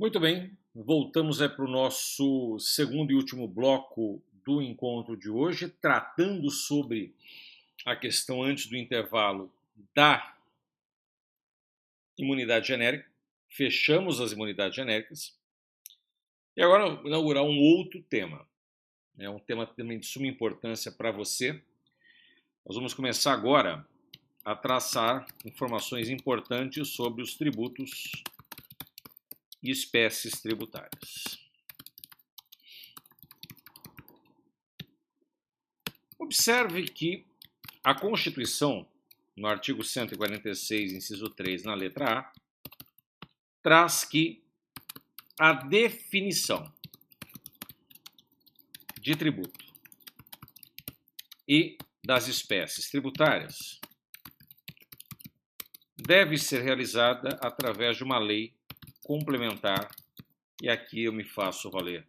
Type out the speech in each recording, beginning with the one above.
Muito bem, voltamos para o nosso segundo e último bloco do encontro de hoje, tratando sobre a questão antes do intervalo da imunidade genérica. Fechamos as imunidades genéricas e agora inaugurar um outro tema. É um tema também de suma importância para você. Nós vamos começar agora a traçar informações importantes sobre os tributos e espécies tributárias. Observe que a Constituição, no artigo 146, inciso 3, na letra A, traz que a definição de tributo e das espécies tributárias deve ser realizada através de uma lei complementar, e aqui eu me faço valer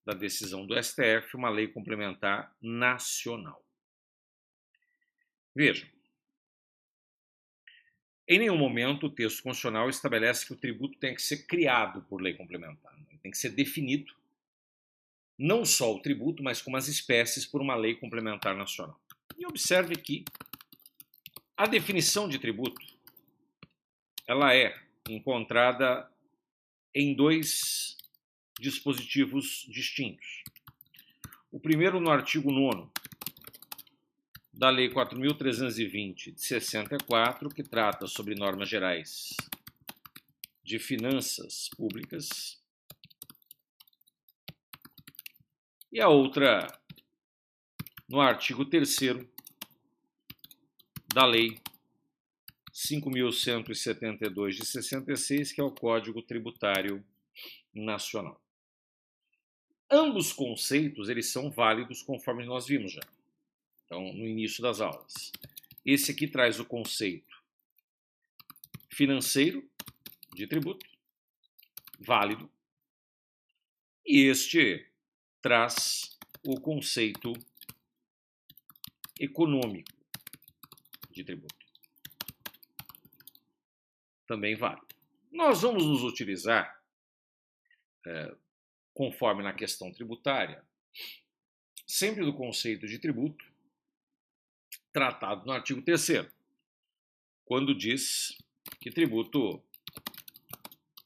da decisão do STF, uma lei complementar nacional. Vejam, em nenhum momento o texto constitucional estabelece que o tributo tem que ser criado por lei complementar. Tem que ser definido, não só o tributo, mas como as espécies por uma lei complementar nacional. E observe que a definição de tributo ela é encontrada em dois dispositivos distintos. O primeiro no artigo 9º da Lei 4.320, de 64, que trata sobre normas gerais de finanças públicas. E a outra no artigo 3º da Lei 5.172, de 66, que é o Código Tributário Nacional. Ambos conceitos eles são válidos conforme nós vimos já. Então, no início das aulas. Esse aqui traz o conceito financeiro de tributo, válido, e este traz o conceito econômico de tributo, também válido. Nós vamos nos utilizar, conforme na questão tributária, sempre do conceito de tributo, tratado no artigo 3º, quando diz que tributo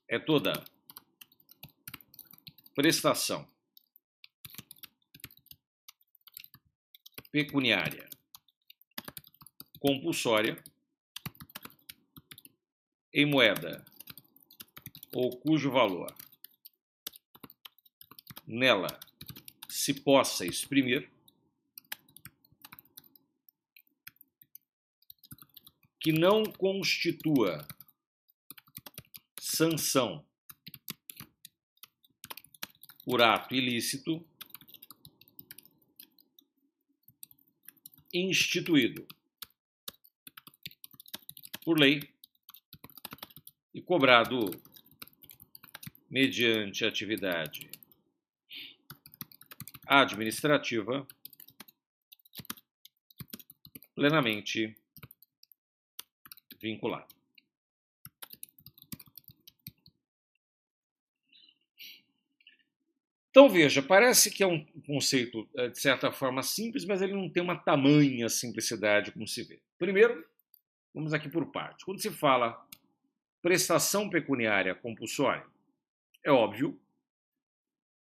é toda prestação pecuniária compulsória em moeda ou cujo valor nela se possa exprimir, que não constitua sanção por ato ilícito instituído por lei e cobrado mediante atividade administrativa plenamente vinculado. Então, veja, parece que é um conceito, de certa forma, simples, mas ele não tem uma tamanha simplicidade como se vê. Primeiro, vamos aqui por partes. Quando se fala prestação pecuniária compulsória, é óbvio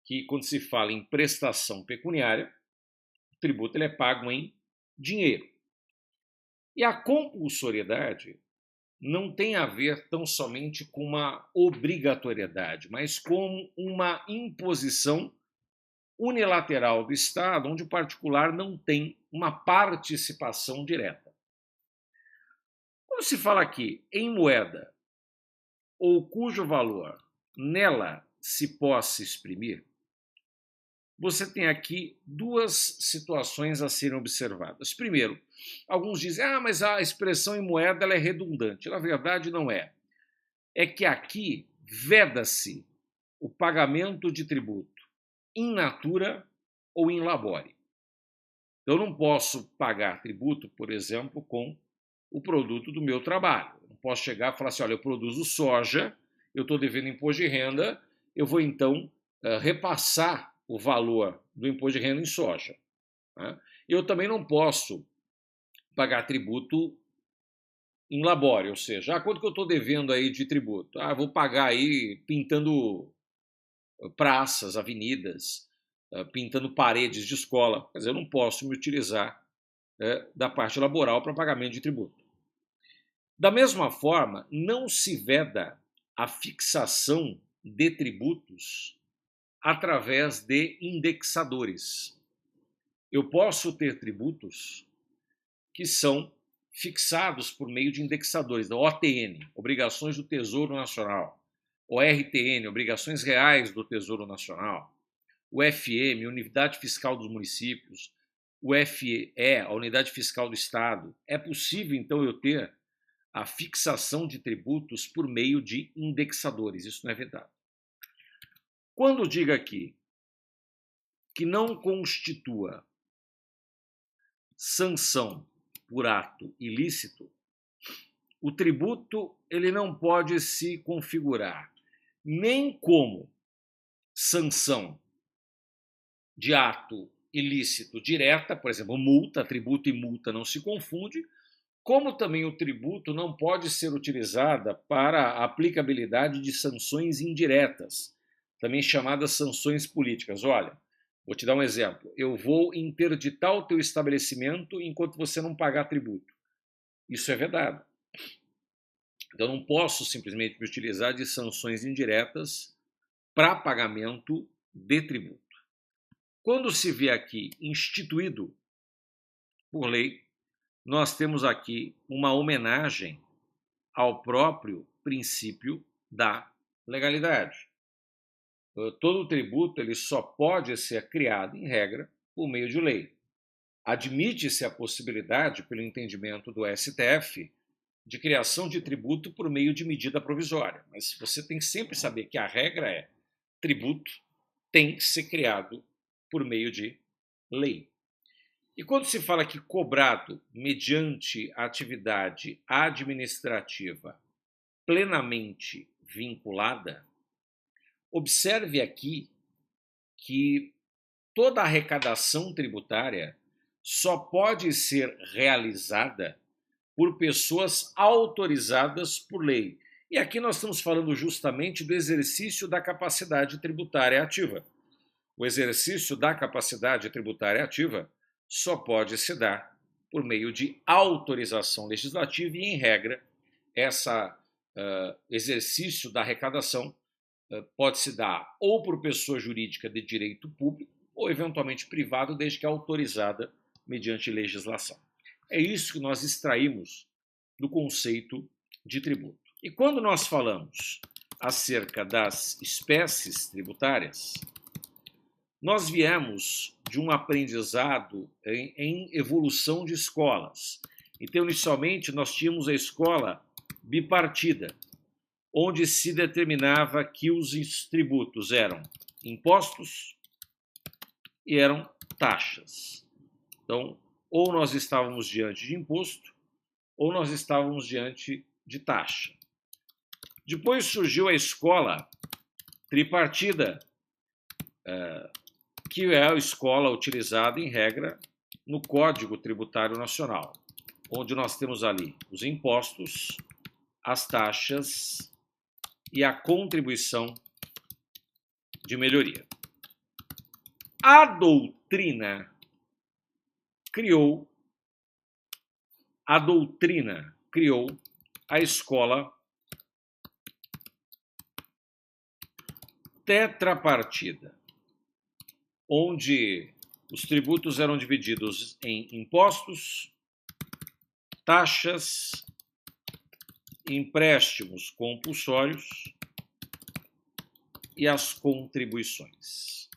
que quando se fala em prestação pecuniária, o tributo ele é pago em dinheiro. E a compulsoriedade não tem a ver tão somente com uma obrigatoriedade, mas com uma imposição unilateral do Estado, onde o particular não tem uma participação direta. Quando se fala aqui em moeda ou cujo valor nela se possa exprimir, você tem aqui duas situações a serem observadas. Primeiro, alguns dizem, mas a expressão em moeda ela é redundante. Na verdade, não é. É que aqui veda-se o pagamento de tributo in natura ou in labore. Eu não posso pagar tributo, por exemplo, com o produto do meu trabalho. Eu não posso chegar e falar assim, olha, eu produzo soja, eu estou devendo imposto de renda, eu vou então repassar o valor do imposto de renda em soja. Né? Eu também não posso pagar tributo em labore, ou seja, quanto que eu estou devendo aí de tributo? Vou pagar aí pintando praças, avenidas, pintando paredes de escola. Quer dizer, eu não posso me utilizar da parte laboral para pagamento de tributo. Da mesma forma, não se veda a fixação de tributos através de indexadores. Eu posso ter tributos que são fixados por meio de indexadores, da OTN, Obrigações do Tesouro Nacional, o RTN, Obrigações Reais do Tesouro Nacional, o FM, Unidade Fiscal dos Municípios, o FE, a Unidade Fiscal do Estado. É possível, então, eu ter a fixação de tributos por meio de indexadores. Isso não é vedado. Quando diga aqui que não constitua sanção por ato ilícito, o tributo ele não pode se configurar nem como sanção de ato ilícito direta, por exemplo, multa, tributo e multa não se confunde, como também o tributo não pode ser utilizada para a aplicabilidade de sanções indiretas, também chamadas sanções políticas. Olha, vou te dar um exemplo. Eu vou interditar o teu estabelecimento enquanto você não pagar tributo. Isso é vedado. Então, não posso simplesmente me utilizar de sanções indiretas para pagamento de tributo. Quando se vê aqui instituído por lei, nós temos aqui uma homenagem ao próprio princípio da legalidade. Todo tributo ele só pode ser criado, em regra, por meio de lei. Admite-se a possibilidade, pelo entendimento do STF, de criação de tributo por meio de medida provisória. Mas você tem que sempre saber que a regra é tributo tem que ser criado por meio de lei. E quando se fala que cobrado mediante atividade administrativa plenamente vinculada, observe aqui que toda arrecadação tributária só pode ser realizada por pessoas autorizadas por lei. E aqui nós estamos falando justamente do exercício da capacidade tributária ativa. O exercício da capacidade tributária ativa só pode se dar por meio de autorização legislativa e, em regra, esse exercício da arrecadação pode se dar ou por pessoa jurídica de direito público ou, eventualmente, privado, desde que autorizada mediante legislação. É isso que nós extraímos do conceito de tributo. E quando nós falamos acerca das espécies tributárias, nós viemos de um aprendizado em evolução de escolas. Então, inicialmente, nós tínhamos a escola bipartida, onde se determinava que os tributos eram impostos e eram taxas. Então, ou nós estávamos diante de imposto, ou nós estávamos diante de taxa. Depois surgiu a escola tripartida, que é a escola utilizada, em regra, no Código Tributário Nacional, onde nós temos ali os impostos, as taxas e a contribuição de melhoria. A doutrina criou a escola tetrapartida, onde os tributos eram divididos em impostos, taxas, empréstimos compulsórios e as contribuições.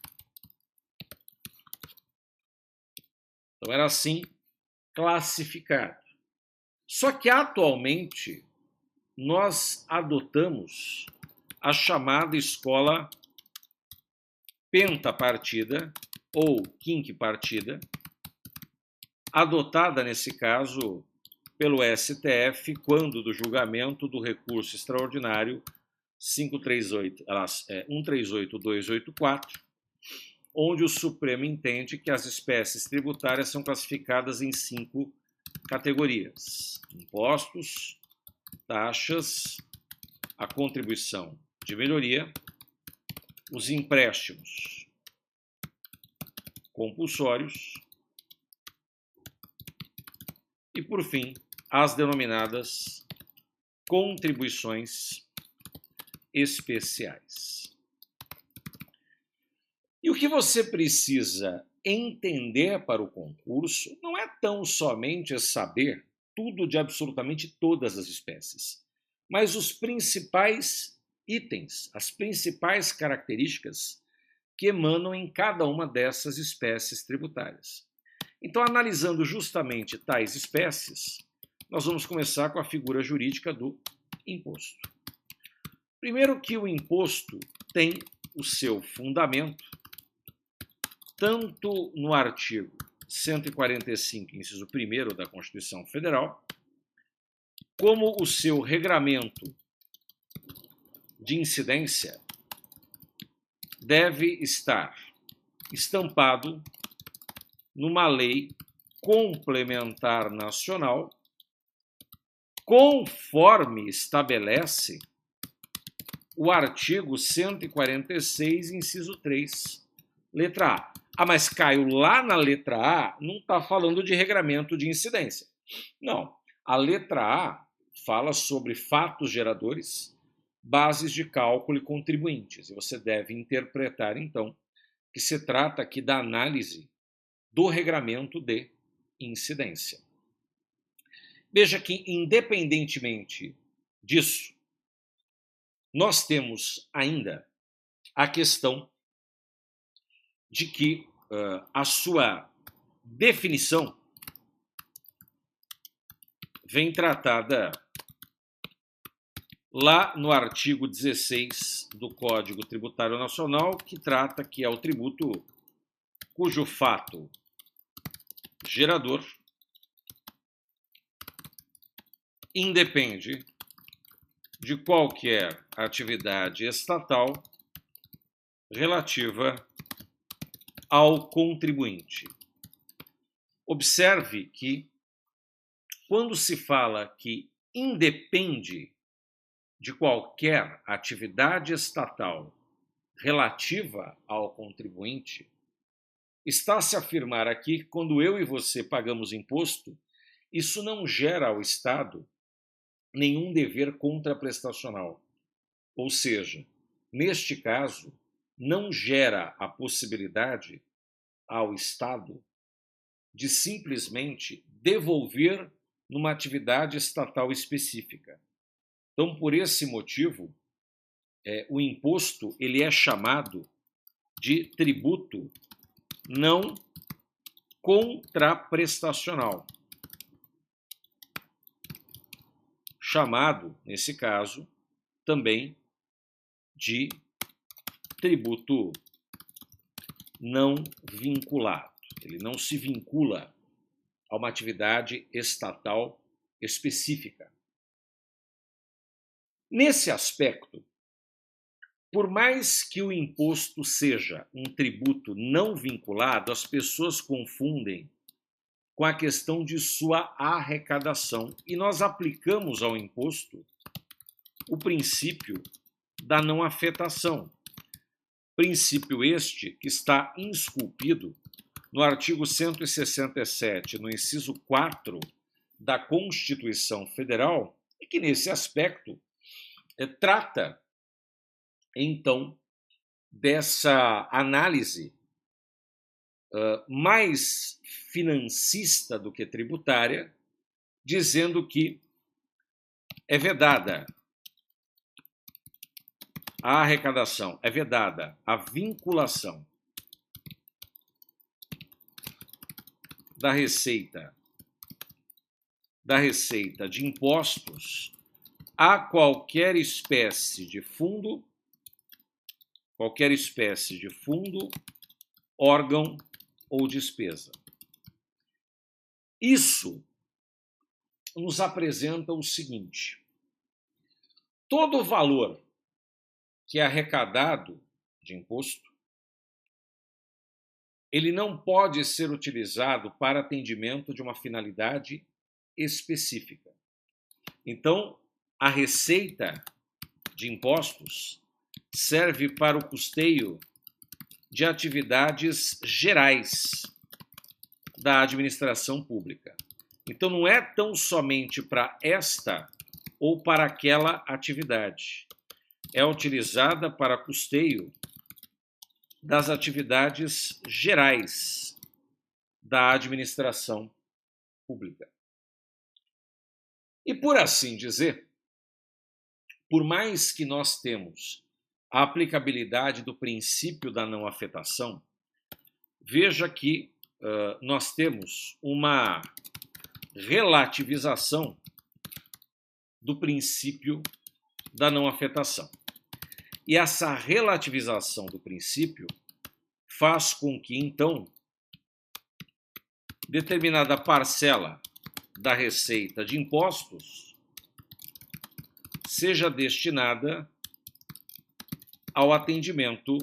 Então era assim classificado. Só que atualmente nós adotamos a chamada escola pentapartida ou quinquepartida, adotada nesse caso pelo STF quando do julgamento do recurso extraordinário 138.284, onde o Supremo entende que as espécies tributárias são classificadas em 5 categorias: impostos, taxas, a contribuição de melhoria, os empréstimos compulsórios e, por fim, as denominadas contribuições especiais. E o que você precisa entender para o concurso não é tão somente saber tudo de absolutamente todas as espécies, mas os principais itens, as principais características que emanam em cada uma dessas espécies tributárias. Então, analisando justamente tais espécies, nós vamos começar com a figura jurídica do imposto. Primeiro que o imposto tem o seu fundamento tanto no artigo 145, inciso 1º da Constituição Federal, como o seu regramento de incidência deve estar estampado numa lei complementar nacional, conforme estabelece o artigo 146, inciso 3, letra A. Ah, mas Caio, lá na letra A não está falando de regramento de incidência. Não. A letra A fala sobre fatos geradores, bases de cálculo e contribuintes. E você deve interpretar, então, que se trata aqui da análise do regramento de incidência. Veja que, independentemente disso, nós temos ainda a questão de que a sua definição vem tratada lá no artigo 16 do Código Tributário Nacional, que trata que é o tributo cujo fato gerador independe de qualquer atividade estatal relativa ao contribuinte. Observe que, quando se fala que independe de qualquer atividade estatal relativa ao contribuinte, está-se a afirmar aqui que, quando eu e você pagamos imposto, isso não gera ao Estado nenhum dever contraprestacional. Ou seja, neste caso, não gera a possibilidade ao Estado de simplesmente devolver numa atividade estatal específica. Então, por esse motivo, o imposto ele é chamado de tributo não contraprestacional, chamado, nesse caso, também de tributo não vinculado. Ele não se vincula a uma atividade estatal específica. Nesse aspecto, por mais que o imposto seja um tributo não vinculado, as pessoas confundem com a questão de sua arrecadação. E nós aplicamos ao imposto o princípio da não afetação. Princípio este que está esculpido no artigo 167, no inciso 4 da Constituição Federal, e que, nesse aspecto, trata, então, dessa análise mais financista do que tributária, dizendo que é vedada a arrecadação, é vedada a vinculação da receita de impostos a qualquer espécie de fundo, órgão ou despesa. Isso nos apresenta o seguinte: todo valor que é arrecadado de imposto, ele não pode ser utilizado para atendimento de uma finalidade específica. Então, a receita de impostos serve para o custeio de atividades gerais da administração pública. Então, não é tão somente para esta ou para aquela atividade. É utilizada para custeio das atividades gerais da administração pública. E por assim dizer, por mais que nós temos a aplicabilidade do princípio da não afetação, veja que nós temos uma relativização do princípio da não afetação. E essa relativização do princípio faz com que, então, determinada parcela da receita de impostos seja destinada ao atendimento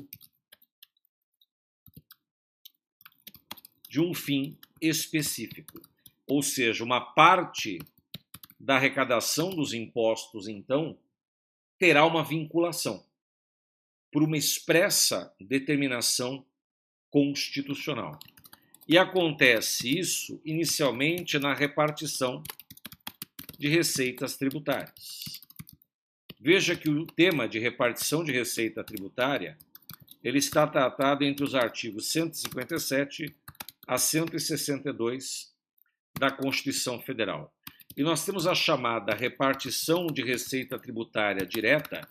de um fim específico. Ou seja, uma parte da arrecadação dos impostos, então, terá uma vinculação por uma expressa determinação constitucional. E acontece isso inicialmente na repartição de receitas tributárias. Veja que o tema de repartição de receita tributária ele está tratado entre os artigos 157 a 162 da Constituição Federal. E nós temos a chamada repartição de receita tributária direta,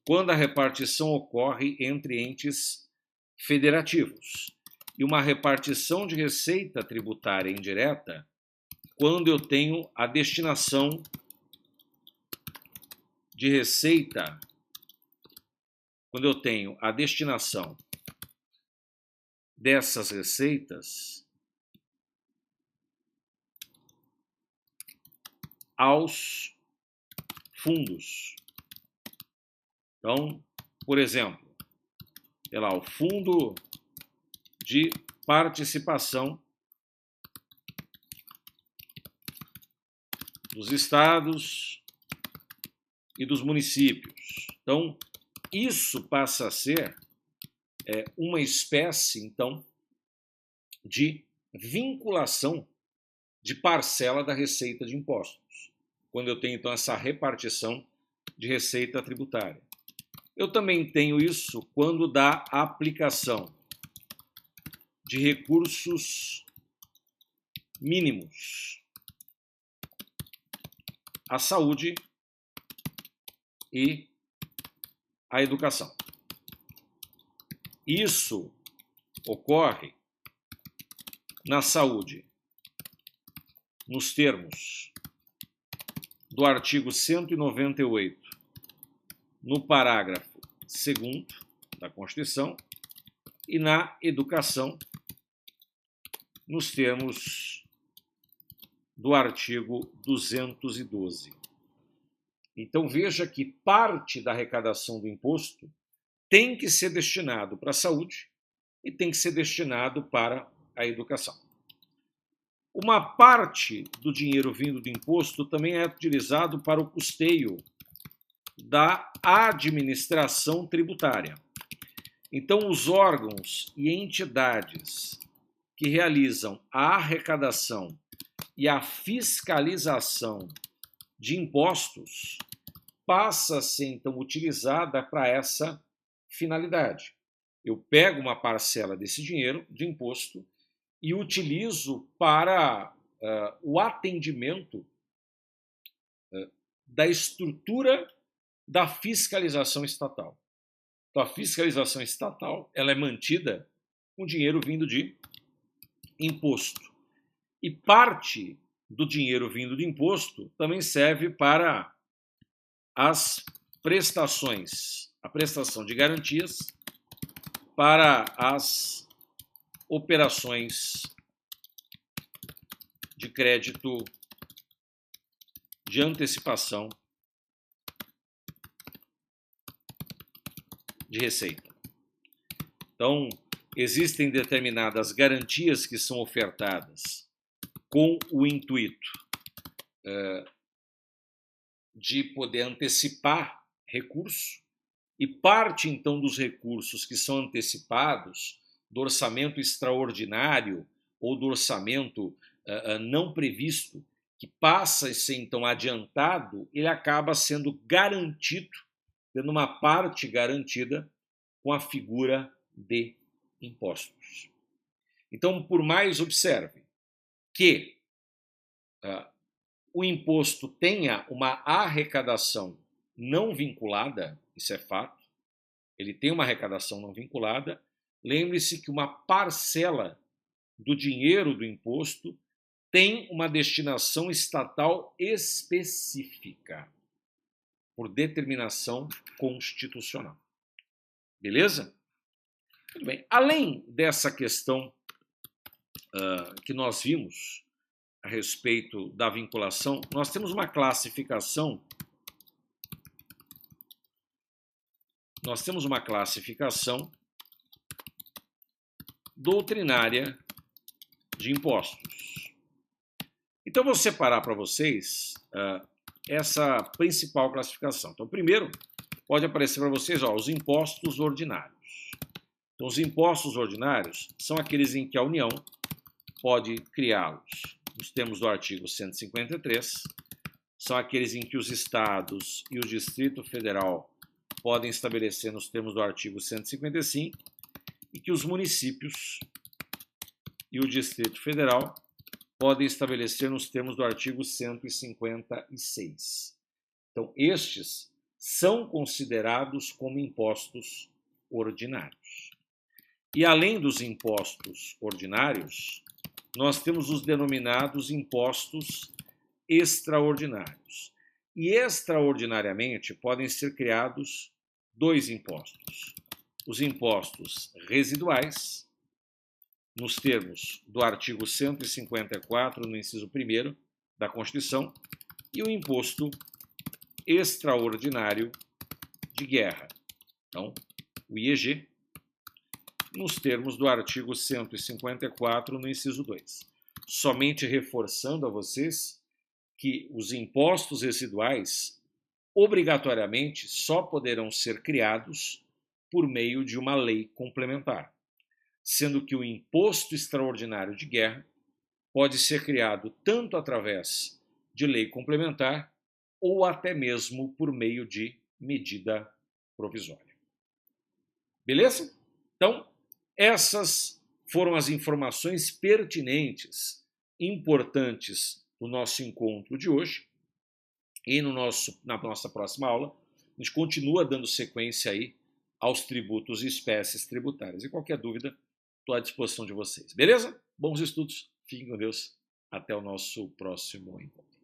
quando a repartição ocorre entre entes federativos, e uma repartição de receita tributária indireta, quando eu tenho a destinação de receita, quando eu tenho a destinação dessas receitas aos fundos. Então, por exemplo, sei lá, o fundo de participação dos estados e dos municípios. Então, isso passa a ser uma espécie, então, de vinculação de parcela da receita de impostos, quando eu tenho, então, essa repartição de receita tributária. Eu também tenho isso quando dá aplicação de recursos mínimos à saúde e à educação. Isso ocorre na saúde, nos termos do artigo 198, no parágrafo 2º da Constituição, e na educação, nos termos do artigo 212. Então, veja que parte da arrecadação do imposto tem que ser destinado para a saúde e tem que ser destinado para a educação. Uma parte do dinheiro vindo do imposto também é utilizado para o custeio da administração tributária. Então, os órgãos e entidades que realizam a arrecadação e a fiscalização de impostos passa a ser, então, utilizada para essa finalidade. Eu pego uma parcela desse dinheiro de imposto e utilizo para o atendimento da estrutura da fiscalização estatal. Então, a fiscalização estatal ela é mantida com dinheiro vindo de imposto. E parte do dinheiro vindo de imposto também serve para as prestações, a prestação de garantias para as operações de crédito de antecipação de receita. Então, existem determinadas garantias que são ofertadas com o intuito de poder antecipar recursos, e parte, então, dos recursos que são antecipados do orçamento extraordinário ou do orçamento não previsto, que passa a ser, então, adiantado, ele acaba sendo garantido, tendo uma parte garantida com a figura de impostos. Então, por mais, observe que o imposto tenha uma arrecadação não vinculada, isso é fato, ele tem uma arrecadação não vinculada. Lembre-se que uma parcela do dinheiro do imposto tem uma destinação estatal específica, por determinação constitucional. Beleza? Muito bem. Além dessa questão que nós vimos a respeito da vinculação, nós temos uma classificação. Nós temos uma classificação doutrinária de impostos. Então, vou separar para vocês essa principal classificação. Então, primeiro, pode aparecer para vocês os impostos ordinários. Então, os impostos ordinários são aqueles em que a União pode criá-los nos termos do artigo 153, são aqueles em que os estados e o Distrito Federal podem estabelecer nos termos do artigo 155 e que os municípios e o Distrito Federal podem estabelecer nos termos do artigo 156. Então, estes são considerados como impostos ordinários. E além dos impostos ordinários, nós temos os denominados impostos extraordinários. E extraordinariamente podem ser criados dois impostos. Os impostos residuais, nos termos do artigo 154, no inciso 1º da Constituição, e o imposto extraordinário de guerra, então, o IEG, nos termos do artigo 154, no inciso 2. Somente reforçando a vocês que os impostos residuais, obrigatoriamente, só poderão ser criados por meio de uma lei complementar, sendo que o imposto extraordinário de guerra pode ser criado tanto através de lei complementar ou até mesmo por meio de medida provisória. Beleza? Então, essas foram as informações pertinentes, importantes do nosso encontro de hoje. E na nossa próxima aula, a gente continua dando sequência aí aos tributos e espécies tributárias. E qualquer dúvida, estou à disposição de vocês. Beleza? Bons estudos, fiquem com Deus. Até o nosso próximo encontro.